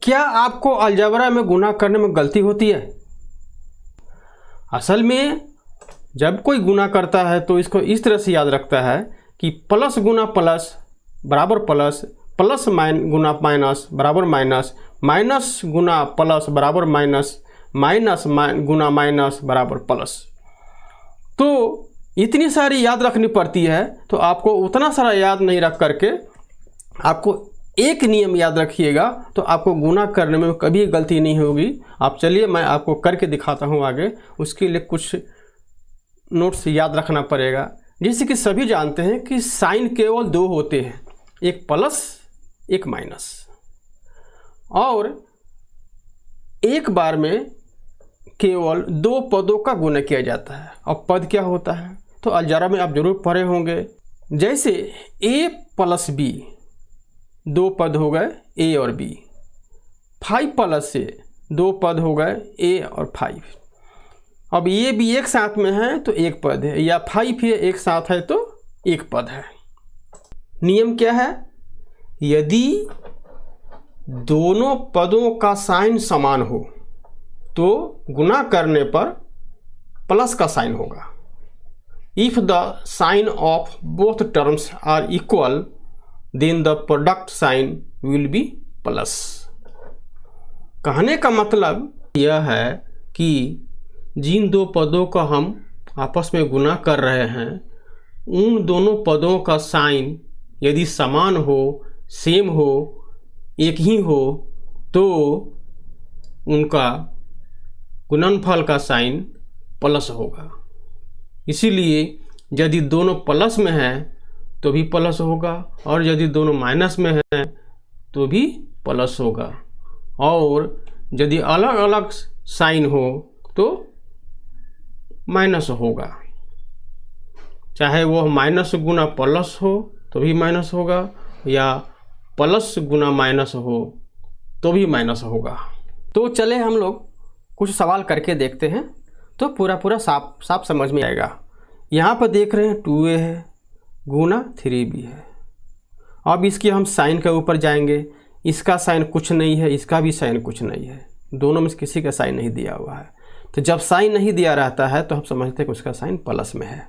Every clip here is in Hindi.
क्या आपको अलजेब्रा में गुना करने में गलती होती है? असल में जब कोई गुना करता है तो इसको इस तरह से याद रखता है कि प्लस गुना प्लस बराबर प्लस, प्लस गुना माइनस बराबर माइनस, माइनस गुना प्लस बराबर माइनस, माइनस गुना माइनस बराबर प्लस। तो इतनी सारी याद रखनी पड़ती है, तो आपको उतना सारा याद नहीं रख करके आपको एक नियम याद रखिएगा तो आपको गुना करने में कभी गलती नहीं होगी। आप चलिए मैं आपको करके दिखाता हूँ आगे। उसके लिए कुछ नोट्स याद रखना पड़ेगा। जैसे कि सभी जानते हैं कि साइन केवल दो होते हैं, एक प्लस एक माइनस, और एक बार में केवल दो पदों का गुना किया जाता है। अब पद क्या होता है तो अलजेब्रा में आप जरूर पढ़े होंगे। जैसे a प्लस b, दो पद हो गए a और b। 5 प्लस से दो पद हो गए a और 5। अब ये भी एक साथ में है तो एक पद है, या 5 ये एक साथ है तो एक पद है। नियम क्या है? यदि दोनों पदों का साइन समान हो तो गुना करने पर प्लस का साइन होगा। If the sign of both terms are equal then the product sign will be plus. कहने का मतलब यह है कि जिन दो पदों का हम आपस में गुना कर रहे हैं उन दोनों पदों का साइन यदि समान हो, सेम हो, एक ही हो तो उनका गुणनफल का साइन प्लस होगा। इसीलिए यदि दोनों प्लस में हैं तो भी प्लस होगा, और यदि दोनों माइनस में हैं तो भी प्लस होगा, और यदि अलग अलग साइन हो तो माइनस होगा। चाहे वो माइनस गुना प्लस हो तो भी माइनस होगा, या प्लस गुना माइनस हो तो भी माइनस होगा। तो चले हम लोग कुछ सवाल करके देखते हैं तो पूरा साफ समझ में आएगा। यहाँ पर देख रहे हैं 2a है गुना 3b है। अब इसके हम साइन के ऊपर जाएंगे। इसका साइन कुछ नहीं है, इसका भी साइन कुछ नहीं है, दोनों में किसी का साइन नहीं दिया हुआ है। तो जब साइन नहीं दिया रहता है तो हम समझते हैं कि उसका साइन प्लस में है,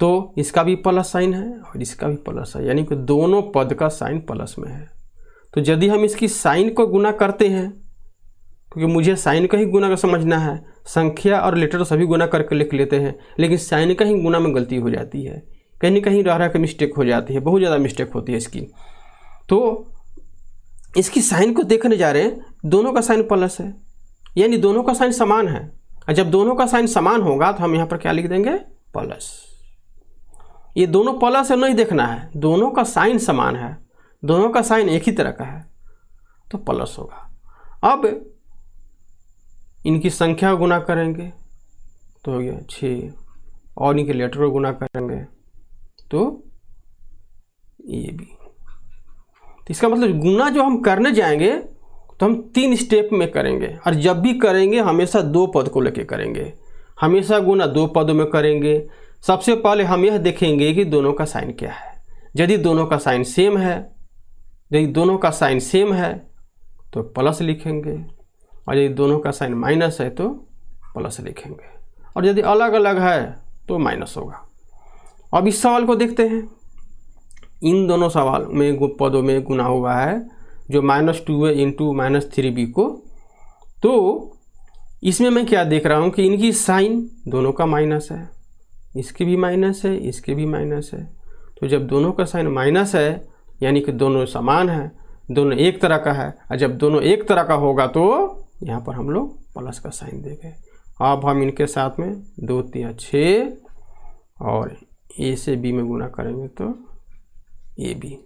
तो इसका भी प्लस साइन है और इसका भी प्लस है, यानी कि दोनों पद का साइन प्लस में है। तो यदि हम इसकी साइन को गुना करते हैं, क्योंकि मुझे साइन का ही गुना का समझना है, संख्या और लेटर सभी गुना करके लिख लेते हैं, लेकिन साइन का ही गुना में गलती हो जाती है, कहीं ना कहीं रह के मिस्टेक हो जाती है, बहुत ज़्यादा मिस्टेक होती है इसकी। तो इसकी साइन को देखने जा रहे हैं, दोनों का साइन प्लस है, यानी दोनों का साइन समान है। और जब दोनों का साइन समान होगा तो हम यहाँ पर क्या लिख देंगे? प्लस। ये दोनों प्लस है नहीं देखना है, दोनों का साइन समान है, दोनों का साइन एक ही तरह का है तो प्लस होगा। अब इनकी संख्या गुना करेंगे तो हो गया 6, और इनके लेटर को गुना करेंगे तो ये भी। तो इसका मतलब गुना जो हम करने जाएंगे तो हम 3 स्टेप में करेंगे, और जब भी करेंगे हमेशा 2 पद को लेके करेंगे, हमेशा गुना 2 पदों में करेंगे। सबसे पहले हम यह देखेंगे कि दोनों का साइन क्या है। यदि दोनों का साइन सेम है, यदि दोनों का साइन सेम है तो प्लस लिखेंगे, और यदि दोनों का साइन माइनस है तो प्लस लिखेंगे, और यदि अलग अलग है तो माइनस होगा। अब इस सवाल को देखते हैं। इन दोनों सवाल में पदों में गुना हुआ है जो -2a इंटू -3b को। तो इसमें मैं क्या देख रहा हूँ कि इनकी साइन दोनों का माइनस है, इसकी भी माइनस है, इसके भी माइनस है। तो जब दोनों का साइन माइनस है यानी कि दोनों समान है, दोनों एक तरह का है, और जब दोनों एक तरह का होगा तो यहाँ पर हम लोग प्लस का साइन देंगे। अब हम इनके साथ में 2 3 6 और a से b में गुना करेंगे तो ए बी।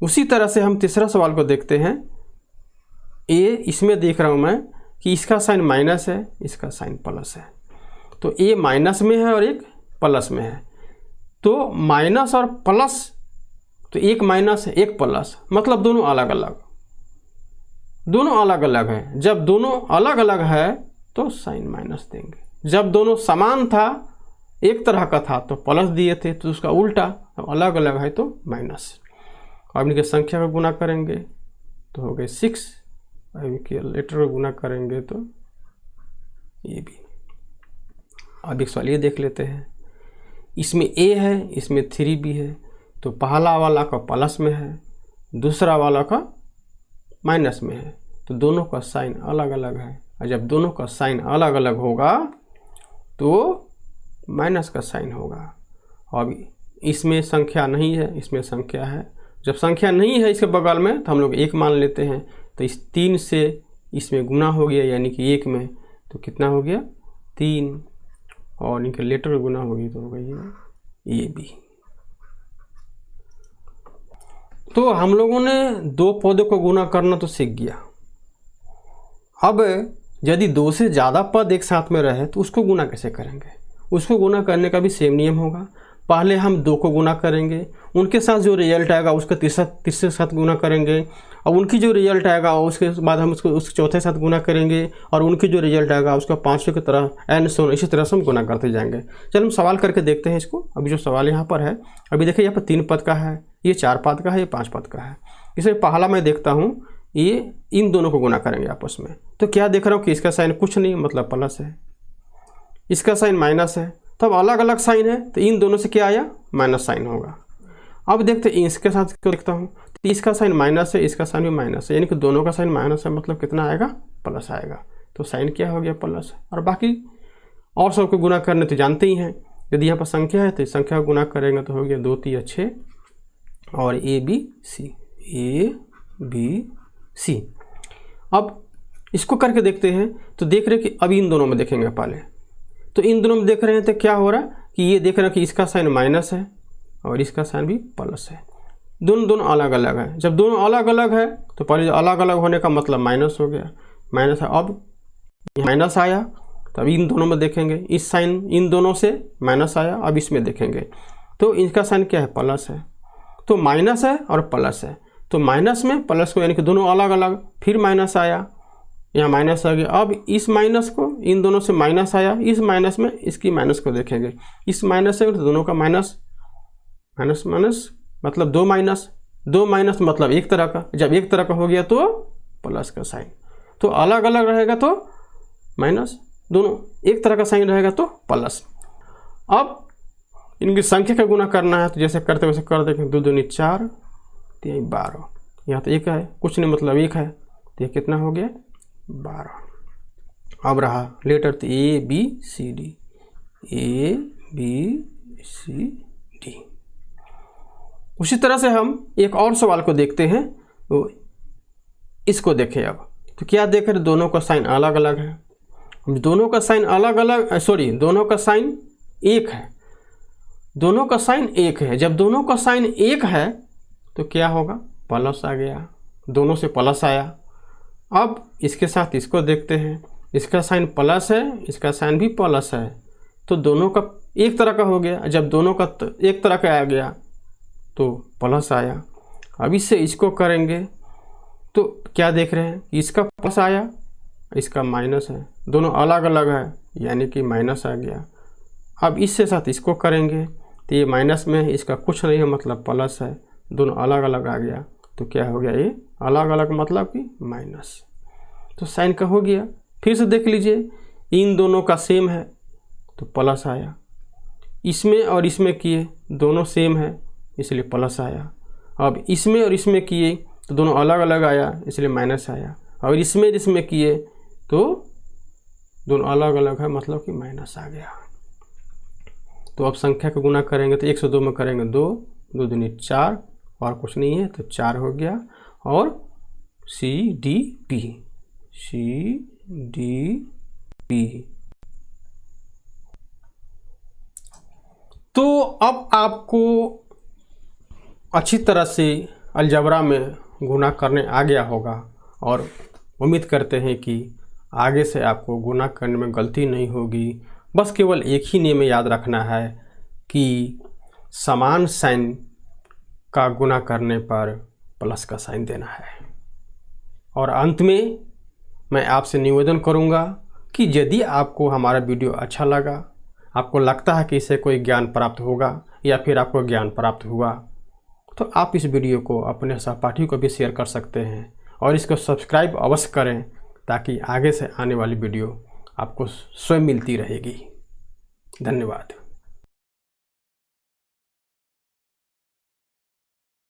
उसी तरह से हम तीसरा सवाल को देखते हैं। a इसमें देख रहा हूँ मैं कि इसका साइन माइनस है, इसका साइन प्लस है, तो a माइनस में है और एक प्लस में है। तो माइनस और प्लस, तो एक माइनस एक प्लस, मतलब दोनों अलग अलग, दोनों अलग अलग है। जब दोनों अलग अलग है तो साइन माइनस देंगे। जब दोनों समान था, एक तरह का था तो प्लस दिए थे, तो उसका उल्टा, अब अलग अलग है तो माइनस। अब इनके संख्या का गुना करेंगे तो हो गए 6, अभी कैलकुलेटर गुना करेंगे तो ये भी। अब एक सवाल ये देख लेते हैं, इसमें a है, इसमें 3 भी है, तो पहला वाला का प्लस में है, दूसरा वाला का माइनस में है, तो दोनों का साइन अलग अलग है। और जब दोनों का साइन अलग अलग होगा तो माइनस का साइन होगा। अब इसमें संख्या नहीं है, इसमें संख्या है। जब संख्या नहीं है इसके बगल में तो हम लोग 1 मान लेते हैं, तो इस 3 से इसमें गुना हो गया, यानी कि 1 में, तो कितना हो गया 3, और इनके लेटर गुना होगी तो हो गई ये भी। तो हम लोगों ने 2 पदों को गुना करना तो सीख गया। अब यदि 2 से ज़्यादा पद एक साथ में रहे तो उसको गुना कैसे करेंगे? उसको गुना करने का भी सेम नियम होगा। पहले हम 2 को गुना करेंगे, उनके साथ जो रिजल्ट आएगा उसका तीसरे साथ गुना करेंगे, और उनकी जो रिजल्ट आएगा उसके बाद हम उसको उसके चौथे साथ गुना करेंगे, और उनकी जो रिजल्ट आएगा उसका 500 की तरह एंड सो इसी तरह से हम गुना करते जाएंगे। चलो हम सवाल करके देखते हैं इसको। अभी जो सवाल यहाँ पर है, अभी देखिए यहाँ पर 3 पद का है, ये 4 पद का है, ये 5 पद का है। इसे पहला मैं देखता हूँ, ये इन दोनों को गुना करेंगे आपस में, तो क्या देख रहा हूँ कि इसका साइन कुछ नहीं मतलब प्लस है, इसका साइन माइनस है, तो अब अलग अलग साइन है तो इन दोनों से क्या आया माइनस साइन होगा। अब देखते हैं इसके साथ क्यों देखता हूँ, तो इसका साइन माइनस है, इसका साइन भी माइनस है, यानी कि दोनों का साइन माइनस है, मतलब कितना आएगा प्लस आएगा, तो साइन क्या हो गया प्लस। और बाकी और सबको गुना करने तो जानते ही हैं, यदि यहाँ पर संख्या है तो संख्या को गुना करेंगे तो हो गया 2 3 6 और ABC। अब इसको करके देखते हैं, तो देख रहे हैं कि अभी इन दोनों में देखेंगे पहले, तो इन दोनों में देख रहे हैं तो क्या हो रहा है कि ये देख रहे हैं कि इसका साइन माइनस है और इसका साइन भी प्लस है, दोनों अलग अलग है। जब दोनों अलग अलग है तो पहले जो अलग अलग होने का मतलब माइनस हो गया, माइनस है, अब माइनस आया, तब इन दोनों में देखेंगे, इस साइन इन दोनों से माइनस आया, अब इसमें देखेंगे तो इनका साइन क्या है प्लस है, तो माइनस है और प्लस है, तो माइनस में प्लस को यानी कि दोनों अलग अलग, फिर माइनस आया, यहाँ माइनस आ गया, अब इस माइनस को इन दोनों से माइनस आया, इस माइनस में इसकी माइनस को देखेंगे, इस माइनस से तो दोनों का माइनस, माइनस माइनस मतलब 2 माइनस मतलब एक तरह का, जब एक तरह का हो गया तो प्लस का साइन, तो अलग अलग रहेगा तो माइनस, दोनों एक तरह का साइन रहेगा तो प्लस। अब इनकी संख्या का गुना करना है तो जैसे करते वैसे कर देंगे, 2 दूनी 4 3 12, यहाँ तो 1 है, कुछ नहीं मतलब 1 है, तो ये कितना हो गया 12। अब रहा लेटर तो ABCD, उसी तरह से हम एक और सवाल को देखते हैं, तो इसको देखें। अब तो क्या देख रहे, दोनों का साइन अलग अलग है, दोनों का साइन अलग अलग, सॉरी दोनों का साइन 1 है, दोनों का साइन 1 है। जब दोनों का साइन 1 है तो क्या होगा प्लस आ गया, दोनों से प्लस आया। अब इसके साथ इसको देखते हैं, इसका साइन प्लस है, इसका साइन भी प्लस है, तो दोनों का एक तरह का हो गया, जब दोनों का एक तरह का आ गया तो प्लस आया। अब इससे इसको करेंगे तो क्या देख रहे हैं, इसका प्लस आया, इसका माइनस है, दोनों अलग अलग है यानी कि माइनस आ गया। अब इससे साथ इसको करेंगे तो ये माइनस में है, इसका कुछ नहीं है मतलब प्लस है, दोनों अलग अलग आ गया, तो क्या हो गया ये अलग अलग मतलब कि माइनस, तो साइन का हो गया। फिर से देख लीजिए, इन दोनों का सेम है तो प्लस आया, इसमें और इसमें किए दोनों सेम है इसलिए प्लस आया। अब इसमें और इसमें किए तो दोनों अलग अलग आया इसलिए माइनस आया, और इसमें किए तो दोनों अलग अलग है मतलब कि माइनस आ गया। तो अब संख्या को गुना करेंगे तो 1 से 2 में करेंगे 2 2 दूनी 4 और कुछ नहीं है तो 4 हो गया, और CDP। तो अब आपको अच्छी तरह से अलजबरा में गुना करने आ गया होगा, और उम्मीद करते हैं कि आगे से आपको गुना करने में गलती नहीं होगी। बस केवल एक ही नियम याद रखना है कि समान साइन का गुना करने पर प्लस का साइन देना है। और अंत में मैं आपसे निवेदन करूंगा कि यदि आपको हमारा वीडियो अच्छा लगा, आपको लगता है कि इससे कोई ज्ञान प्राप्त होगा या फिर आपको ज्ञान प्राप्त हुआ, तो आप इस वीडियो को अपने सहपाठी को भी शेयर कर सकते हैं और इसको सब्सक्राइब अवश्य करें ताकि आगे से आने वाली वीडियो आपको स्वयं मिलती रहेगी। धन्यवाद।